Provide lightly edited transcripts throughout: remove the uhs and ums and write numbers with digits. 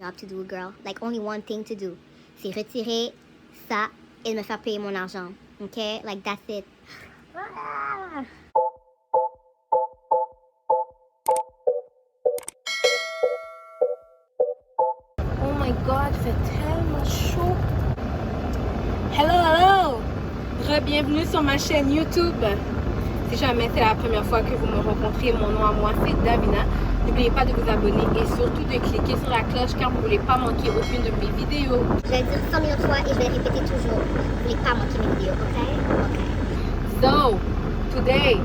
Job to do, girl. Like only one thing to do. C'est retirer ça et me faire payer mon argent. Okay? Like that's it. Ah! Oh my god, il fait tellement chaud. Hello! Re-bienvenue sur ma chaîne YouTube. Si jamais c'est la première fois que vous me rencontrez, mon nom à moi c'est Davina. N'oubliez pas de vous abonner et surtout de cliquer sur la cloche car vous ne voulez pas manquer aucune de mes vidéos. Je vais le dire 100 000 fois et je vais le répéter toujours. Vous voulez pas manquer mes vidéos, ok? So, today,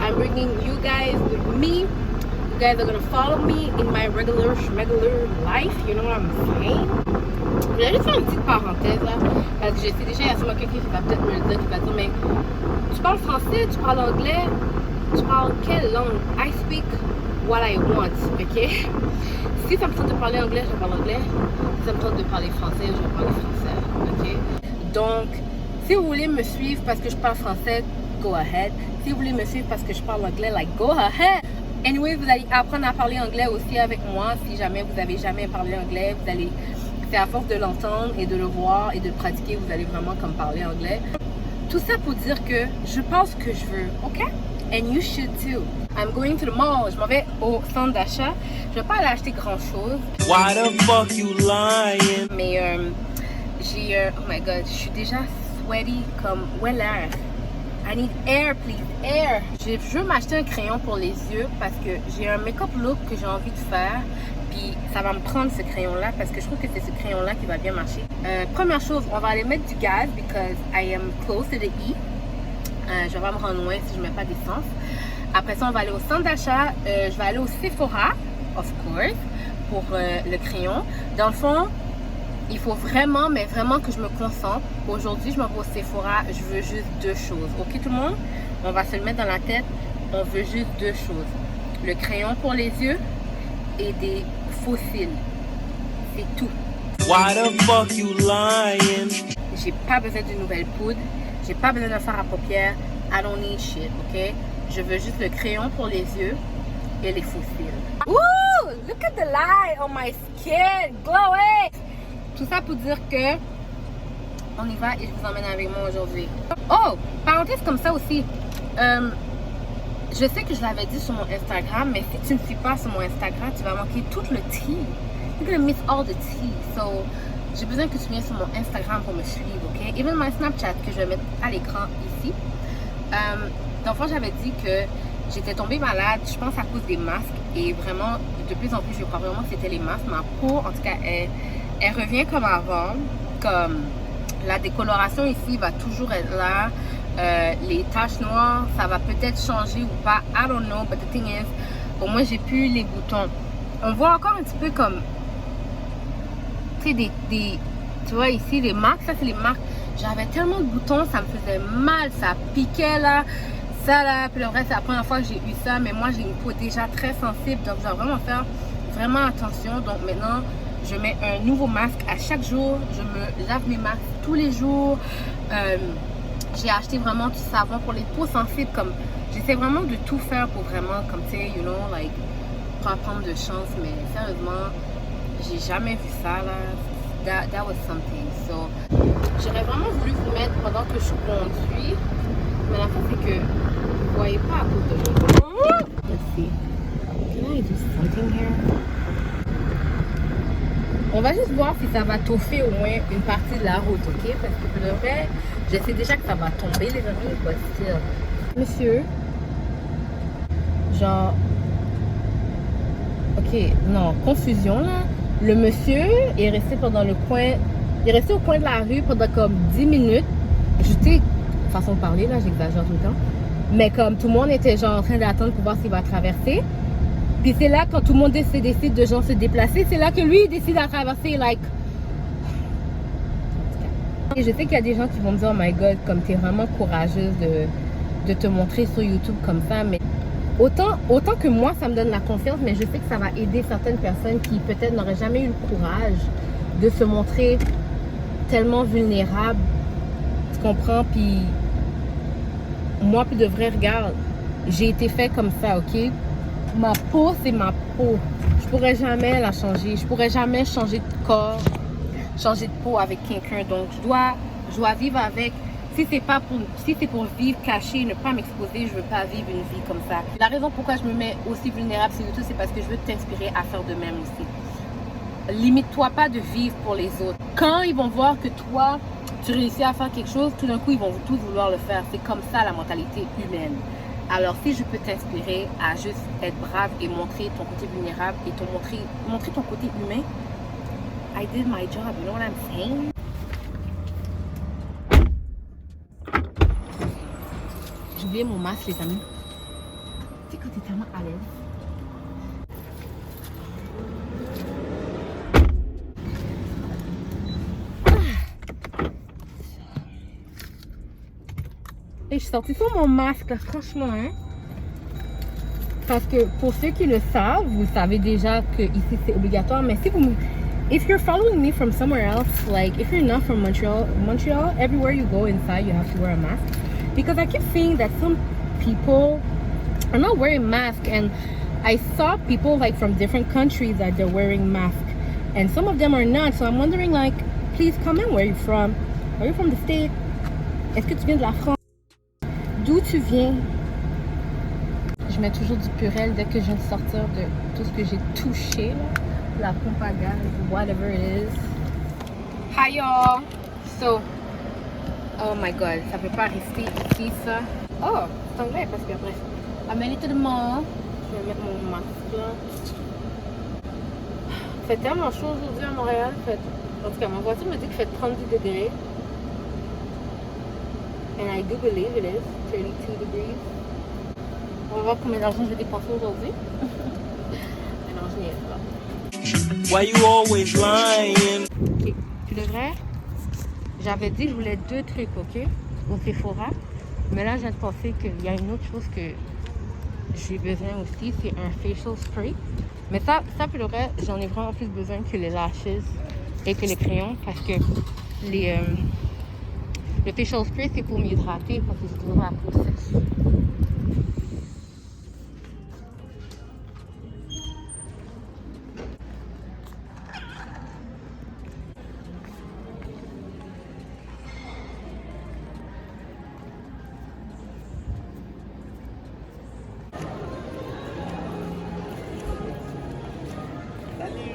I'm bringing you guys with me. You guys are gonna follow me in my regular life, you know what I'm saying? Je vais juste faire une petite parenthèse là, parce que je sais déjà, il y a sûrement quelqu'un qui va peut-être me le dire, qui va dire, mais tu parles français, tu parles anglais, tu parles quelle langue? I speak what I want, ok? Si ça me tente de parler anglais, je parle anglais. Si ça me tente de parler français, je parle français, ok? Donc, si vous voulez me suivre parce que je parle français, go ahead. Si vous voulez me suivre parce que je parle anglais, like, go ahead. Anyway, vous allez apprendre à parler anglais aussi avec moi. Si jamais vous n'avez jamais parlé anglais, vous allez, c'est à force de l'entendre et de le voir et de le pratiquer, vous allez vraiment comme parler anglais. Tout ça pour dire que je pense que je veux, ok? And you should too. I'm going to the mall. Je m'en vais au centre d'achat. Je vais pas aller acheter grand chose. Why the fuck you lying? Mais j'ai, oh my god, je suis déjà sweaty comme, où est l'air? I need air, please, air. Je veux m'acheter un crayon pour les yeux parce que j'ai un make-up look que j'ai envie de faire. Puis ça va me prendre ce crayon-là parce que je trouve que c'est ce crayon-là qui va bien marcher. Première chose, on va aller mettre du gaz because I am close to the E. Je vais pas me rendre loin si je mets pas d'essence. Après ça, on va aller au centre d'achat. Je vais aller au Sephora, of course, pour le crayon. Dans le fond, il faut vraiment, mais vraiment que je me concentre. Aujourd'hui, je m'en vais au Sephora. Je veux juste deux choses. Ok, tout le monde? On va se le mettre dans la tête. On veut juste deux choses. Le crayon pour les yeux et des fossiles. C'est tout. Why the fuck you lying? J'ai pas besoin d'une nouvelle poudre. J'ai pas besoin de fard à paupières. I don't need shit, ok? Je veux juste le crayon pour les yeux et les fossiles. Ooh! Look at the light on my skin! Glowing! Tout ça pour dire que on y va et je vous emmène avec moi aujourd'hui. Oh! Parenthèse comme ça aussi. Je sais que je l'avais dit sur mon Instagram, mais si tu ne me suis pas sur mon Instagram, tu vas manquer tout le tea. You're gonna miss all the tea. So, j'ai besoin que tu viennes sur mon Instagram pour me suivre, ok? Even my Snapchat que je vais mettre à l'écran ici. D'enfant, j'avais dit que j'étais tombée malade, je pense à cause des masques. Et vraiment, de plus en plus, je crois vraiment que c'était les masques. Ma peau, en tout cas, elle revient comme avant. Comme la décoloration ici va toujours être là. Les taches noires, ça va peut-être changer ou pas. I don't know, but the thing is, au moins, j'ai plus les boutons. On voit encore un petit peu comme, tu sais, tu vois ici, les marques, ça c'est les marques. J'avais tellement de boutons, ça me faisait mal, ça piquait là, ça là. Puis le vrai, c'est la première fois que j'ai eu ça, mais moi j'ai une peau déjà très sensible, donc je dois vraiment faire vraiment attention. Donc maintenant, je mets un nouveau masque à chaque jour. Je me lave mes masques tous les jours. J'ai acheté vraiment du savon pour les peaux sensibles. Comme j'essaie vraiment de tout faire pour vraiment, comme tu sais, you know, like, pas prendre de chance. Mais sérieusement, j'ai jamais vu ça là. That was something. So, j'aurais vraiment voulu vous mettre pendant que je conduis. Mais la fin, c'est que vous ne voyez pas à cause de l'eau. Let's see. Can I do something here? On va juste voir si ça va toffer au moins une partie de la route, ok? Parce que pour le vrai, je sais déjà que ça va tomber, les amis. But still. Monsieur, genre, ok, non, confusion là. Le monsieur est resté pendant le coin, il est resté au coin de la rue pendant comme 10 minutes. J'étais, façon de parler là, j'exagère tout le temps. Mais comme tout le monde était genre en train d'attendre pour voir s'il va traverser. Puis c'est là, quand tout le monde décide de genre se déplacer, c'est là que lui il décide à traverser, like. Et je sais qu'il y a des gens qui vont me dire, oh my god, comme t'es vraiment courageuse de te montrer sur YouTube comme ça, mais autant que moi ça me donne la confiance, mais je sais que ça va aider certaines personnes qui peut-être n'auraient jamais eu le courage de se montrer tellement vulnérables, tu comprends? Puis moi, puis de vrai, regarde, j'ai été fait comme ça, ok? Ma peau, c'est ma peau. Je pourrais jamais la changer. Je pourrais jamais changer de corps, changer de peau avec quelqu'un. Donc, je dois vivre avec. Si c'est pour vivre caché, ne pas m'exposer, je veux pas vivre une vie comme ça. La raison pourquoi je me mets aussi vulnérable sur YouTube, c'est parce que je veux t'inspirer à faire de même aussi. Limite-toi pas de vivre pour les autres. Quand ils vont voir que toi, tu réussis à faire quelque chose, tout d'un coup, ils vont tous vouloir le faire. C'est comme ça la mentalité humaine. Alors, si je peux t'inspirer à juste être brave et montrer ton côté vulnérable et montrer ton côté humain, I did my job, you know what I'm saying? J'ai oublié mon masque, les amis. Tu sais quand t'es tellement à l'aise. Et je suis sortie sur mon masque, là, franchement, hein. Parce que pour ceux qui le savent, vous savez déjà que ici c'est obligatoire. Mais si vous, if you're following me from somewhere else, like if you're not from Montreal, everywhere you go inside, you have to wear a mask. Because I keep seeing that some people are not wearing masks, and I saw people like from different countries that they're wearing masks, and some of them are not. So I'm wondering, like, please comment where you're from. Are you from the state? Est-ce que tu viens de la France? D'où tu viens? Je mets toujours du Purell dès que je viens de sortir de tout ce que j'ai touché, là. La pompe à gaz, whatever it is. Hi y'all! So, oh my god, ça peut pas rester ici, ça. Oh, c'est anglais parce que après, amène to the mall. Je vais mettre mon masque là. Il fait tellement chaud aujourd'hui à Montréal. En tout cas, ma voiture me dit qu'il fait 32 degrés. And I do believe it is 32 degrees. On va voir combien d'argent je vais dépenser aujourd'hui. Mais non, je n'y ai pas. Why you always lying? Ok, tu devrais. J'avais dit que je voulais 2 trucs, ok? Au Sephora. Mais là, je viens de penser qu'il y a une autre chose que j'ai besoin aussi, c'est un facial spray. Mais ça pour le reste, j'en ai vraiment plus besoin que les lashes et que les crayons parce que le facial spray, c'est pour m'hydrater parce que j'ai toujours la peau sèche.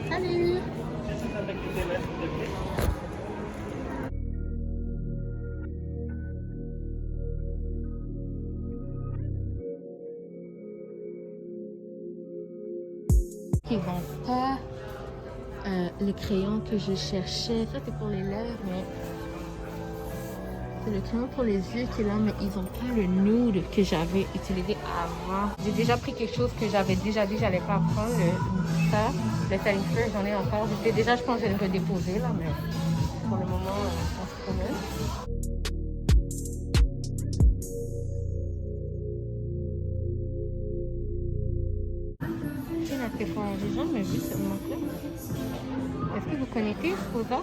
Salut! Ils vendent pas le crayon que je cherchais. Ça, c'est pour les lèvres, mais c'est le crayon pour les yeux qui est là, mais ils ont pas le nude que j'avais utilisé avant. J'ai déjà pris quelque chose que j'avais déjà dit que j'allais pas prendre, le Styling Fair, j'en ai encore. Déjà, je pense que je vais le redéposer là, mais pour le moment, on se promène. J'ai jamais vu cette marque-là. Est-ce que vous connaissez Rosa?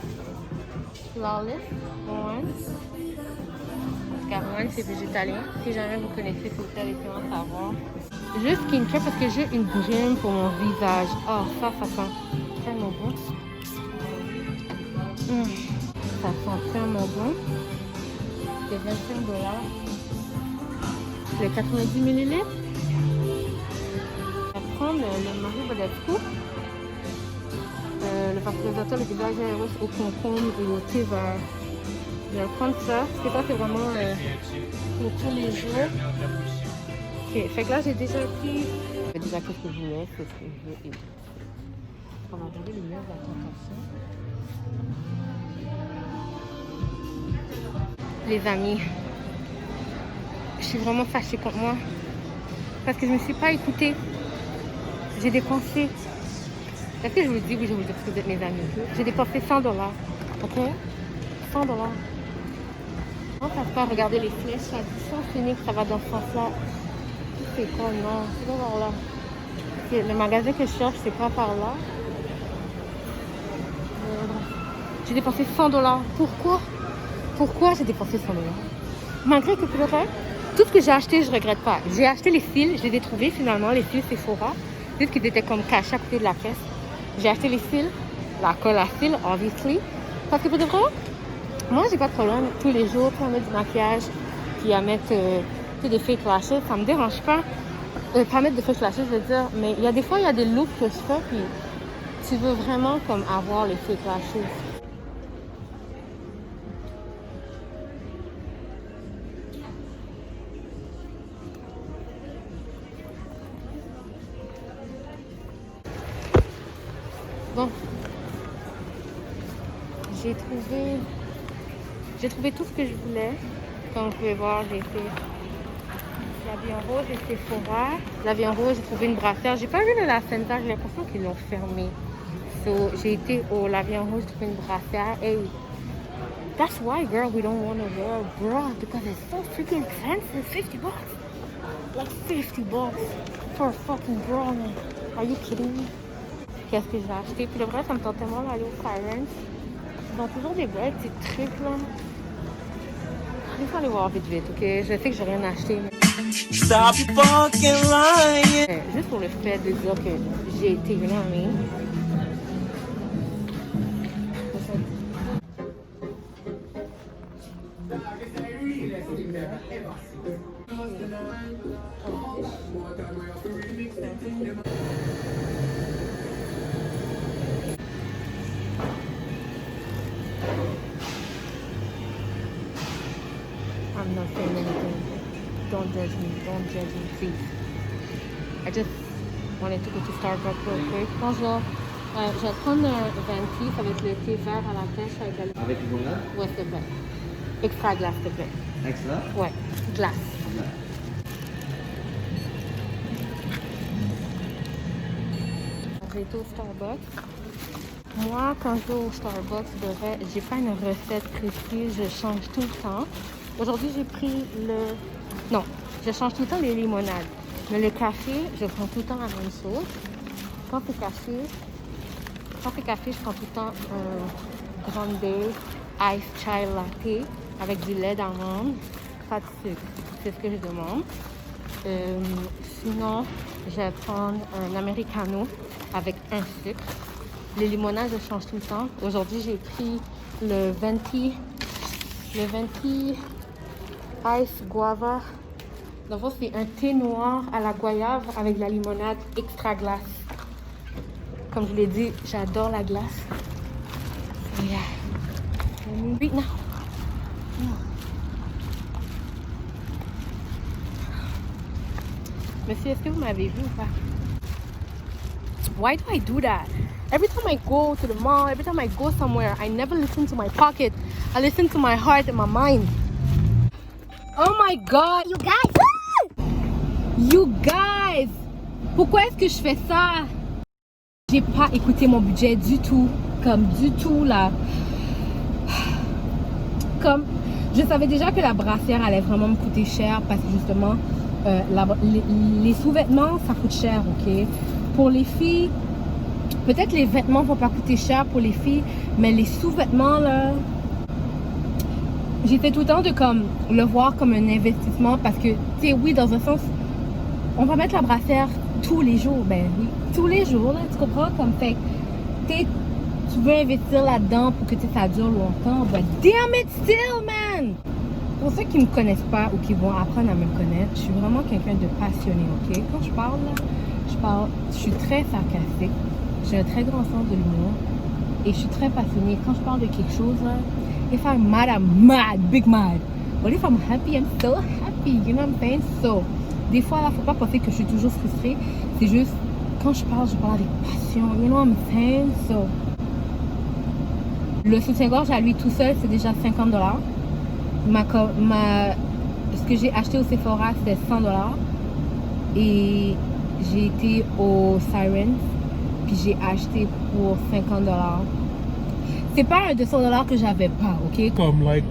Flawless? One? Car One, c'est végétalien. Si jamais vous connaissez, s'il vous plaît, laissez-moi savoir. Juste skincare parce que j'ai une brune pour mon visage. Oh, ça sent tellement bon. Ça sent tellement bon. C'est 25$. C'est 90 ml. Prendre le Marie Badescu, le vaporisatteur, le visage au concombre et au thé vert. Je vais prendre ça, parce que ça c'est vraiment pour tous les jours. Ok, fait que là j'ai déjà pris. Je sais déjà qu'est-ce que je voulais, c'est ce que je veux éviter. On va regarder les meilleures attention. Les amis, je suis vraiment fâchée contre moi parce que je ne me suis pas écoutée. J'ai dépensé. Est-ce que je vous dis? Oui, je vous dis parce que vous êtes mes amis. J'ai dépensé $100. Ok? $100. Non, ça se passe. Regardez les flèches. Ça dit sans finir que ça va dans ce sens-là. C'est quoi? Non, c'est pas par là. Le magasin que je cherche, c'est pas par là. J'ai dépensé $100. Pourquoi? Pourquoi j'ai dépensé $100? Malgré que pour le reste, tout ce que j'ai acheté, je regrette pas. J'ai acheté les cils, je les ai trouvés finalement, les cils Sephora. Juste qu'ils étaient comme cachés à côté de la caisse. J'ai acheté les cils, la colle à cils, obviously. Parce que pour de vrai, moi, j'ai pas de problème tous les jours, puis à mettre du maquillage, puis à mettre des fake lashes, ça me dérange pas. Pas mettre de fake lashes, je veux dire, mais il y a des fois, il y a des looks que je fais, puis tu veux vraiment comme avoir les fake lashes. Bon, j'ai trouvé tout ce que je voulais. Comme vous pouvez voir, j'ai fait la vie en rose et Sephora. La vie en rose, j'ai trouvé une brassière. J'ai pas vu le La Senza, j'ai l'impression qu'ils l'ont fermé. So, j'ai été au La vie en rose, j'ai trouvé une brassière. Hey, that's why, girl, we don't want to wear a bra because it's so freaking expensive. 50 bucks. Like 50 bucks for a fucking bra, man. Are you kidding me? Qu'est-ce que j'ai acheté? Puis le vrai, ça me tente tellement d'aller au Sirens. Ils ont toujours des belles petits trucs, là. Il faut aller voir vite, ok? Je sais que j'ai rien acheté, mais... Stop fucking lying. Juste pour le fait de dire que j'ai été, you know what I mean? I'm not saying anything. Don't judge me, please. I just wanted to go to Starbucks real quick. Bonjour. Je vais prendre un venti avec le thé vert à la pêche avec la... Avec limonade? Ouais, s'il te plaît. Extra glace, s'il te plaît. Extra? Ouais, glace. J'ai été au Starbucks. Moi, quand je vais au Starbucks, j'ai pas une recette précise, je change tout le temps. Aujourd'hui, j'ai pris le... Non, je change tout le temps les limonades. Mais le café, je prends tout le temps la même chose. Quand c'est café, je prends tout le temps un grande ice chai latte avec du lait d'amande, pas de sucre. C'est ce que je demande. Sinon, je vais prendre un americano avec un sucre. Les limonades, je change tout le temps. Aujourd'hui, j'ai pris le venti Ice Guava. Donc, c'est un thé noir à la goyave avec de la limonade extra glace. Comme je l'ai dit, j'adore la glace. So, yeah. Right now. Monsieur, est-ce que vous m'avez vu ou pas? Why do I do that? Every time I go to the mall, every time I go somewhere, I never listen to my pocket. I listen to my heart and my mind. Oh my God! You guys! You guys! Pourquoi est-ce que je fais ça? J'ai pas écouté mon budget du tout. Comme du tout, là. Comme, je savais déjà que la brassière allait vraiment me coûter cher parce que justement, les sous-vêtements, ça coûte cher, ok? Pour les filles, peut-être les vêtements vont pas coûter cher pour les filles, mais les sous-vêtements, là, j'étais tout le temps de comme le voir comme un investissement parce que, tu sais, oui, dans un sens, on va mettre la brassière tous les jours, ben oui, tous les jours, là, tu comprends? Comme fait, tu veux investir là-dedans pour que ça dure longtemps, but damn it still, man! Pour ceux qui ne me connaissent pas ou qui vont apprendre à me connaître, je suis vraiment quelqu'un de passionné, ok? Quand je parle, là, je suis très sarcastique, j'ai un très grand sens de l'humour et je suis très passionnée. Quand je parle de quelque chose, là, if I'm mad, I'm mad, big mad. But if I'm happy, I'm so happy, you know what I'm saying? So, des fois, là, faut pas penser que je suis toujours frustrée. C'est juste, quand je parle avec passion, you know what I'm saying? So, le soutien-gorge à lui tout seul, c'est déjà $50. Ce que j'ai acheté au Sephora, c'était $100. Et j'ai été au Sirens, puis j'ai acheté pour $50. C'est pas un $200 que j'avais pas, ok? Comme, like,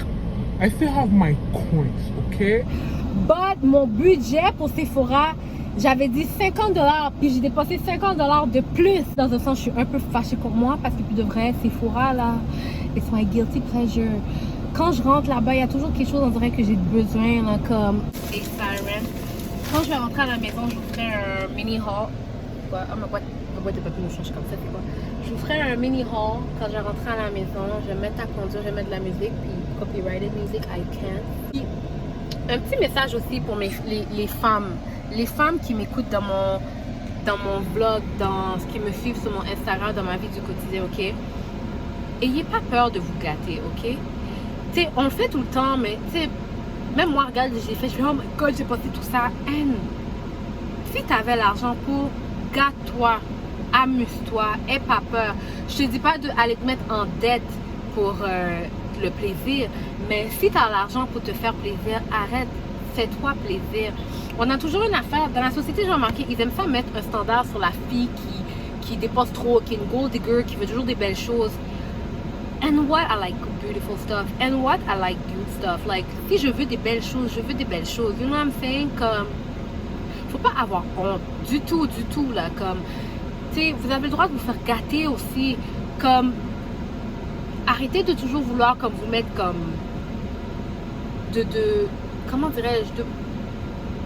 I still have my coins, okay? But mon budget pour Sephora, j'avais dit $50, puis j'ai dépensé $50 de plus. Dans un sens, je suis un peu fâchée pour moi parce que plus de vrai, Sephora, là, it's my guilty pleasure. Quand je rentre là-bas, il y a toujours quelque chose, on dirait que j'ai besoin, là, comme... Et Siren. Quand je vais rentrer à la maison, je vous ferai un mini haul c'est quoi? Ah, ma boîte de papier nous change comme ça, c'est quoi? Je vous ferai un mini haul quand je rentrerai à la maison. Je vais me mettre à conduire, je vais mettre de la musique, puis copyrighted music, I can. Puis, un petit message aussi pour les femmes. Les femmes qui m'écoutent dans mon vlog, dans ce qui me suivent sur mon Instagram, dans ma vie du quotidien, ok? Ayez pas peur de vous gâter, ok? Tu sais, on le fait tout le temps, mais tu sais, même moi, regarde, j'ai fait, je fais, oh my god, j'ai passé tout ça. And, si tu avais l'argent pour, gâte-toi, amuse-toi, aie pas peur. Je te dis pas d'aller te mettre en dette pour le plaisir, mais si tu as l'argent pour te faire plaisir, arrête, fais-toi plaisir. On a toujours une affaire, dans la société, j'ai remarqué, ils aiment ça mettre un standard sur la fille qui dépasse trop, qui est une gold digger, qui veut toujours des belles choses. And what I like beautiful stuff. And what I like good stuff. Like, si je veux des belles choses, je veux des belles choses. You know what I'm saying? Comme, faut pas avoir honte. Du tout, là. Comme, tu sais, vous avez le droit de vous faire gâter aussi. Comme, arrêtez de toujours vouloir, comme, vous mettre comme, comment dirais-je,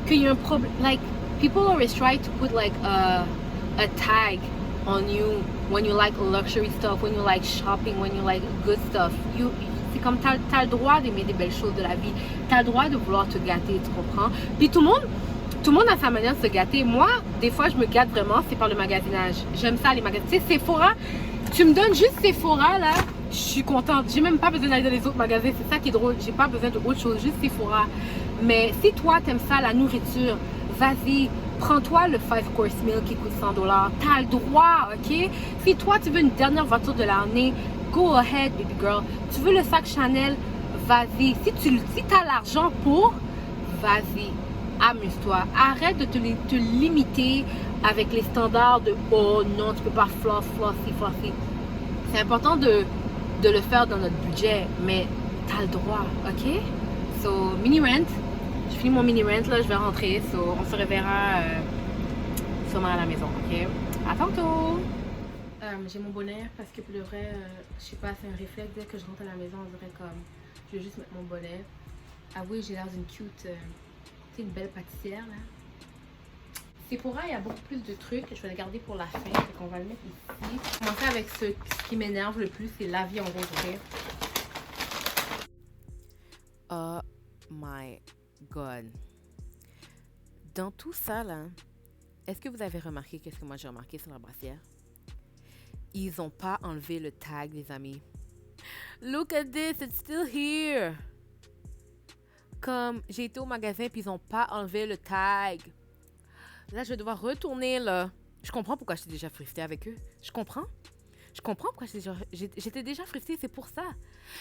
qu'il y a un problème. Like, people always try to put, like, a tag on you when you like luxury stuff, when you like shopping, when you like good stuff. C'est comme t'as le droit d'aimer des belles choses de la vie. T'as le droit de vouloir te gâter, tu comprends? Puis tout le monde a sa manière de se gâter. Moi, des fois, je me gâte vraiment, c'est par le magasinage. J'aime ça, les magasins. Tu sais, Sephora, tu me donnes juste Sephora, là, je suis contente. J'ai même pas besoin d'aller dans les autres magasins. C'est ça qui est drôle. J'ai pas besoin d'autre chose, juste Sephora. Mais si toi, t'aimes ça, la nourriture, vas-y. Prends-toi le 5-course meal qui coûte 100$. T'as le droit, ok? Si toi, tu veux une dernière voiture de l'année, go ahead, baby girl. Tu veux le sac Chanel, vas-y. Si t'as l'argent pour, vas-y. Amuse-toi. Arrête de te limiter avec les standards de « Oh non, tu peux pas flossy. » C'est important de le faire dans notre budget, mais t'as le droit, ok? So, mini rent. Je finis mon mini rent, là, je vais rentrer. So, on se reverra sûrement à la maison, ok? À tantôt! J'ai mon bonnet parce que pour le vrai, je sais pas, c'est un réflexe. Dès que je rentre à la maison, on dirait comme je vais juste mettre mon bonnet. Ah oui, j'ai l'air d'une cute, une belle pâtissière là. Sephora, il y a beaucoup plus de trucs. Je vais le garder pour la fin. Donc on va le mettre ici. Je vais commencer avec ce qui m'énerve le plus, c'est la vie en rose. Oh my god. Dans tout ça là, est-ce que vous avez remarqué qu'est-ce que moi j'ai remarqué sur la brassière? Ils n'ont pas enlevé le tag, les amis. Look at this, it's still here. Comme j'ai été au magasin puis ils n'ont pas enlevé le tag. Là, je vais devoir retourner là. Je comprends pourquoi j'étais déjà frustrée avec eux. Je comprends pourquoi j'étais déjà frustrée, c'est pour ça.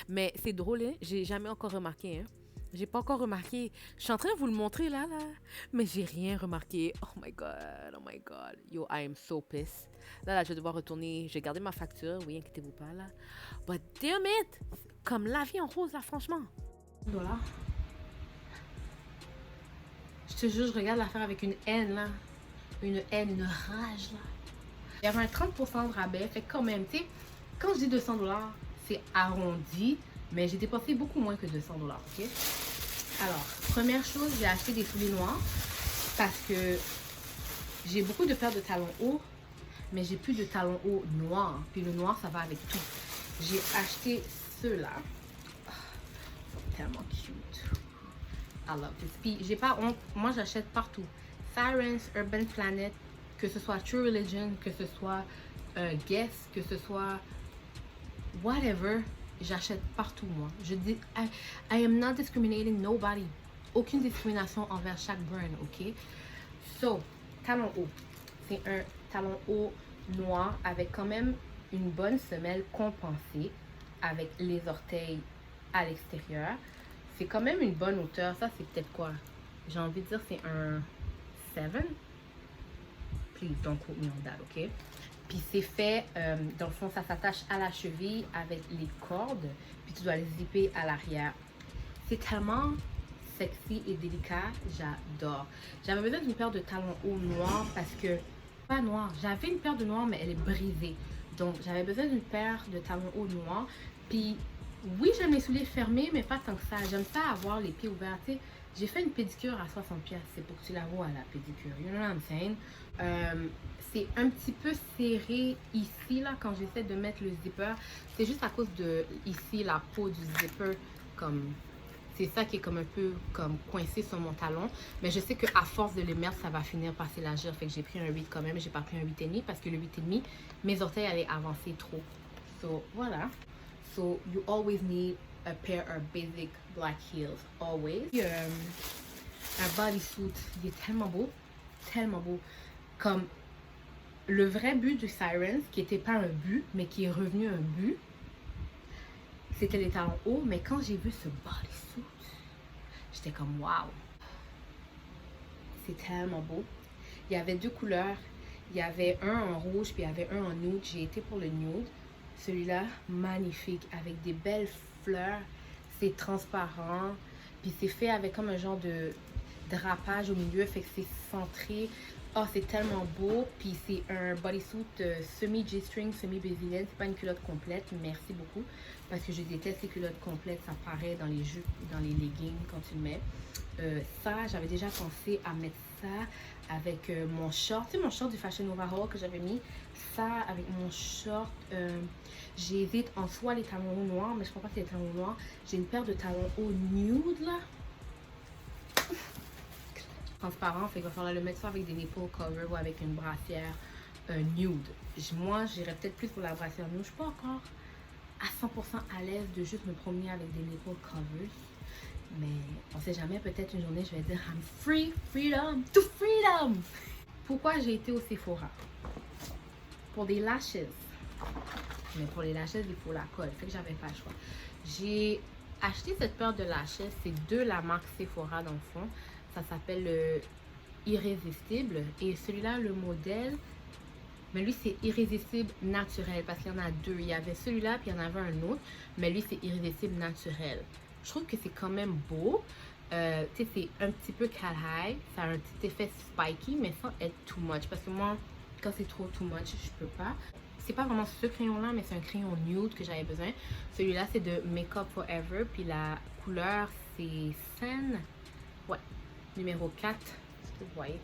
Mais c'est drôle, hein? J'ai jamais encore remarqué, hein? J'ai pas encore remarqué. Je suis en train de vous le montrer là. Mais j'ai rien remarqué. Oh my god. Yo, I am so pissed. Là, je vais devoir retourner. Je vais garder ma facture. Oui, inquiétez-vous pas là. But damn it! Comme la vie en rose là, franchement. $. Je te jure, je regarde l'affaire avec une haine là. Une haine, une rage là. Il y avait un 30% de rabais. Fait que quand même, tu sais, quand je dis $200, c'est arrondi. Mais j'ai dépensé beaucoup moins que $200, ok? Alors, première chose, j'ai acheté des souliers noirs parce que j'ai beaucoup de paires de talons hauts, mais j'ai plus de talons hauts noirs. Puis le noir, ça va avec tout. J'ai acheté ceux-là. Oh, tellement cute. I love this. Puis j'ai pas honte. Moi, j'achète partout. Sirens, Urban Planet, que ce soit True Religion, que ce soit Guess, que ce soit whatever. J'achète partout, moi. Je dis, I am not discriminating nobody. Aucune discrimination envers chaque brand, ok? So, talon haut. C'est un talon haut noir avec quand même une bonne semelle compensée avec les orteils à l'extérieur. C'est quand même une bonne hauteur. Ça, c'est peut-être quoi? J'ai envie de dire c'est un 7. Please don't quote me on that, ok? Puis c'est fait, dans le fond, ça s'attache à la cheville avec les cordes. Puis tu dois les zipper à l'arrière. C'est tellement sexy et délicat. J'adore. J'avais besoin d'une paire de talons hauts noirs parce que... Pas noir. J'avais une paire de noirs, mais elle est brisée. Donc, j'avais besoin d'une paire de talons hauts noirs. Puis, oui, j'aime les souliers fermés, mais pas tant que ça. J'aime ça avoir les pieds ouverts. Tu sais, J'ai fait une pédicure à 60$, c'est pour que tu la vois la pédicure. You know what I'm saying? C'est un petit peu serré ici, là, quand j'essaie de mettre le zipper. C'est juste à cause de, ici, la peau du zipper, comme... C'est ça qui est comme un peu comme coincé sur mon talon. Mais je sais qu'à force de les mettre, ça va finir par s'élargir. Fait que j'ai pris un 8 quand même. J'ai pas pris un 8,5 parce que le 8,5, mes orteils allaient avancer trop. So, voilà. So, you always need a pair of basic black heels. Always. Un bodysuit, il est tellement beau. Tellement beau. Comme le vrai but du Sirens, qui n'était pas un but, mais qui est revenu un but, c'était les talons hauts. Mais quand j'ai vu ce bodysuit, j'étais comme wow. C'est tellement beau. Il y avait deux couleurs. Il y avait un en rouge, puis il y avait un en nude. J'ai été pour le nude. Celui-là, magnifique, avec des belles fleurs. C'est transparent. Puis c'est fait avec comme un genre de drapage au milieu, fait que c'est centré. Oh, c'est tellement beau. Puis c'est un bodysuit semi-G-string, semi-Brazilienne. C'est pas une culotte complète. Merci beaucoup. Parce que je déteste les culottes complètes. Ça paraît dans les jupes, dans les leggings quand tu le mets. Ça, j'avais déjà pensé à mettre ça avec mon short. Tu sais, mon short du Fashion Nova Haul que j'avais mis. Ça, avec mon short. J'hésite en soit les talons hauts noirs, mais je crois pas que c'est les talons noirs. J'ai une paire de talons hauts nude, là. Transparent, fait qu'il va falloir le mettre soit avec des nipple cover ou avec une brassière nude. Moi, j'irais peut-être plus pour la brassière nude. Je suis pas encore à 100% à l'aise de juste me promener avec des nipple covers. Mais on sait jamais, peut-être une journée, je vais dire I'm free, freedom, to freedom. Pourquoi j'ai été au Sephora? Pour des lashes. Mais pour les lashes, il faut la colle. Fait que j'avais pas le choix. J'ai acheté cette paire de lashes. C'est de la marque Sephora dans le fond. Ça s'appelle le Irrésistible. Et celui-là, le modèle, mais lui, c'est Irrésistible naturel. Parce qu'il y en a deux. Il y avait celui-là, puis il y en avait un autre. Mais lui, c'est Irrésistible naturel. Je trouve que c'est quand même beau. Tu sais, c'est un petit peu cat high. Ça a un petit effet spiky, mais sans être too much. Parce que moi, quand c'est trop too much, je peux pas. C'est pas vraiment ce crayon-là, mais c'est un crayon nude que j'avais besoin. Celui-là, c'est de Make Up Forever. Puis la couleur, c'est Sen. Ouais. Numéro 4. Est-ce que vous voyez?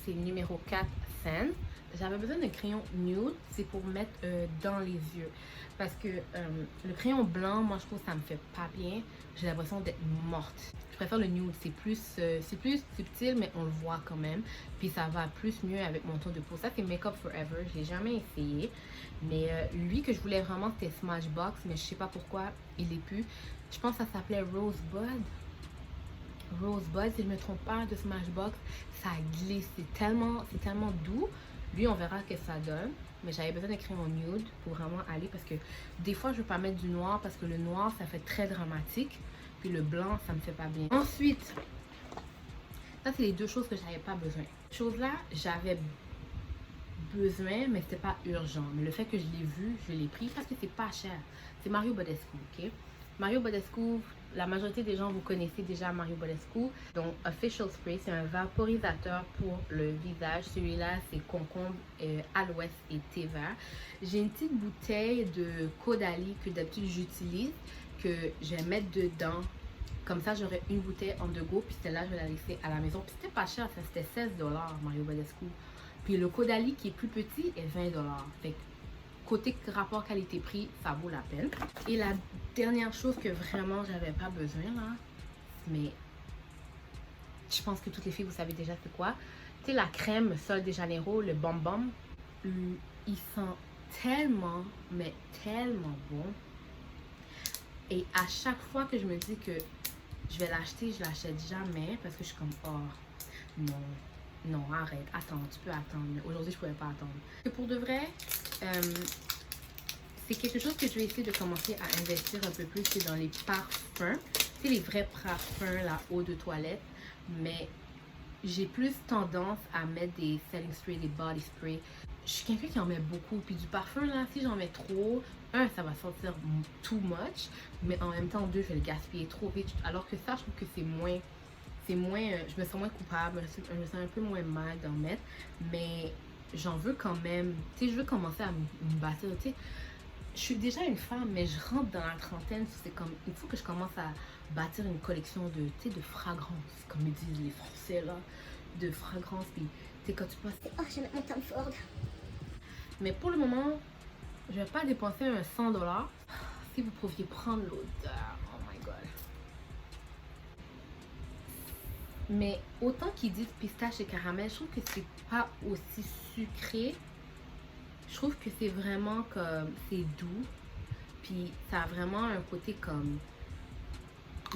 C'est numéro 4 Sen. J'avais besoin d'un crayon nude. C'est pour mettre dans les yeux. Parce que le crayon blanc, moi, je trouve que ça me fait pas bien. J'ai l'impression d'être morte. Je préfère le nude. C'est plus subtil, mais on le voit quand même. Puis ça va plus mieux avec mon ton de peau. Ça, c'est Make Up Forever. Je l'ai jamais essayé. Mais lui que je voulais vraiment, c'était Smashbox. Mais je sais pas pourquoi il est plus. Je pense que ça s'appelait Rosebud. Rosebud, si je me trompe pas, de Smashbox. Ça glisse. C'est tellement doux. Lui, on verra que ça donne. Mais j'avais besoin d'un crayon nude pour vraiment aller. Parce que des fois, je veux pas mettre du noir. Parce que le noir, ça fait très dramatique. Puis le blanc, ça me fait pas bien. Ensuite, ça, c'est les deux choses que j'avais pas besoin. Ces choses-là, j'avais besoin, mais c'était pas urgent. Mais le fait que je l'ai vu, je l'ai pris parce que c'est pas cher. C'est Mario Badescu, ok? Mario Badescu, la majorité des gens, vous connaissez déjà Mario Badescu. Donc, Official Spray, c'est un vaporisateur pour le visage. Celui-là, c'est concombre, aloès et thé vert. J'ai une petite bouteille de Caudalie que d'habitude j'utilise, que je vais mettre dedans. Comme ça, j'aurai une bouteille en deux go. Puis celle-là, je vais la laisser à la maison. Puis c'était pas cher, ça c'était 16 $, Mario Badescu. Puis le Caudalie qui est plus petit est 20 $. Fait que côté rapport qualité-prix, ça vaut la peine. Et la dernière chose que vraiment j'avais pas besoin là, mais je pense que toutes les filles vous savez déjà c'est quoi. Tu sais la crème Sol de Janeiro, le Bom Bom, il sent tellement, mais tellement bon. Et à chaque fois que je me dis que je vais l'acheter, je l'achète jamais parce que je suis comme oh non, arrête, attends, tu peux attendre. Mais aujourd'hui, je ne pouvais pas attendre. Et pour de vrai, c'est quelque chose que je vais essayer de commencer à investir un peu plus, c'est dans les parfums. C'est les vrais parfums, là, eau de toilette. Mais j'ai plus tendance à mettre des setting spray, des body spray. Je suis quelqu'un qui en met beaucoup. Puis du parfum, là, si j'en mets trop, un, ça va sentir too much. Mais en même temps, deux, je vais le gaspiller trop vite. Alors que ça, je trouve que c'est moins, je me sens moins coupable, je me sens un peu moins mal d'en mettre, mais j'en veux quand même, tu sais, je veux commencer à me bâtir, tu sais, je suis déjà une femme, mais je rentre dans la trentaine. C'est comme, il faut que je commence à bâtir une collection de, tu sais, de fragrances, comme ils disent les Français, là. De fragrances, puis, tu sais, quand tu passes... Oh, je vais mettre mon Tom Ford. Mais pour le moment, je vais pas dépenser un 100$. Si vous pouviez prendre l'odeur, oh my god. Mais autant qu'ils disent pistache et caramel, je trouve que c'est pas aussi sucré. Je trouve que c'est vraiment comme, c'est doux. Puis ça a vraiment un côté comme,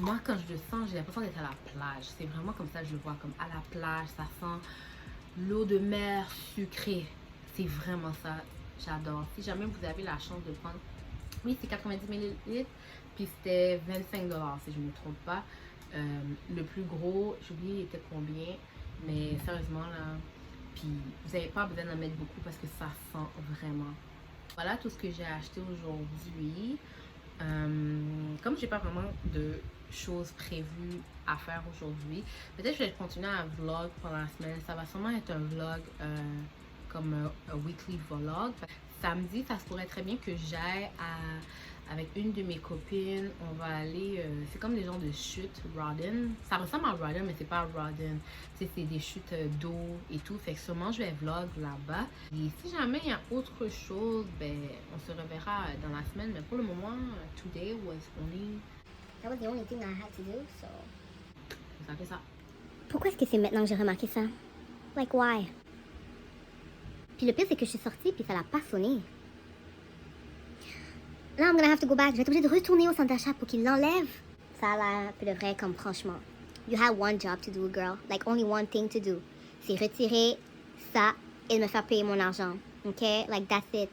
moi quand je le sens, j'ai l'impression d'être à la plage. C'est vraiment comme ça que je le vois, comme à la plage. Ça sent l'eau de mer sucrée. C'est vraiment ça. J'adore. Si jamais vous avez la chance de prendre, oui, c'est 90 ml, puis c'était 25$, si je ne me trompe pas. Le plus gros, j'ai oublié il était combien, mais sérieusement là, puis vous n'avez pas besoin d'en mettre beaucoup parce que ça sent vraiment. Voilà tout ce que j'ai acheté aujourd'hui. Comme j'ai pas vraiment de choses prévues à faire aujourd'hui, peut-être que je vais continuer un vlog pendant la semaine. Ça va sûrement être un vlog comme un weekly vlog. Samedi, ça se pourrait très bien que j'aille avec une de mes copines. On va aller, c'est comme des genres de chutes Rodden. Ça ressemble à Rodden, mais c'est pas Rodden. C'est des chutes d'eau et tout. Fait que sûrement je vais vlog là-bas. Et si jamais il y a autre chose, ben on se reverra dans la semaine. Mais pour le moment, today was only... That was the only thing I had to do, so... Ça fait ça. Pourquoi est-ce que c'est maintenant que j'ai remarqué ça? Like, why? Puis le pire, c'est que je suis sortie, puis ça l'a pas sonné. Là, I'm gonna have to go back. Je vais être obligée de retourner au centre d'achat pour qu'il l'enlève. Ça a l'air un peu de vrai, comme franchement. You had one job to do, girl. Like, only one thing to do. C'est retirer ça et me faire payer mon argent. OK? Like, that's it.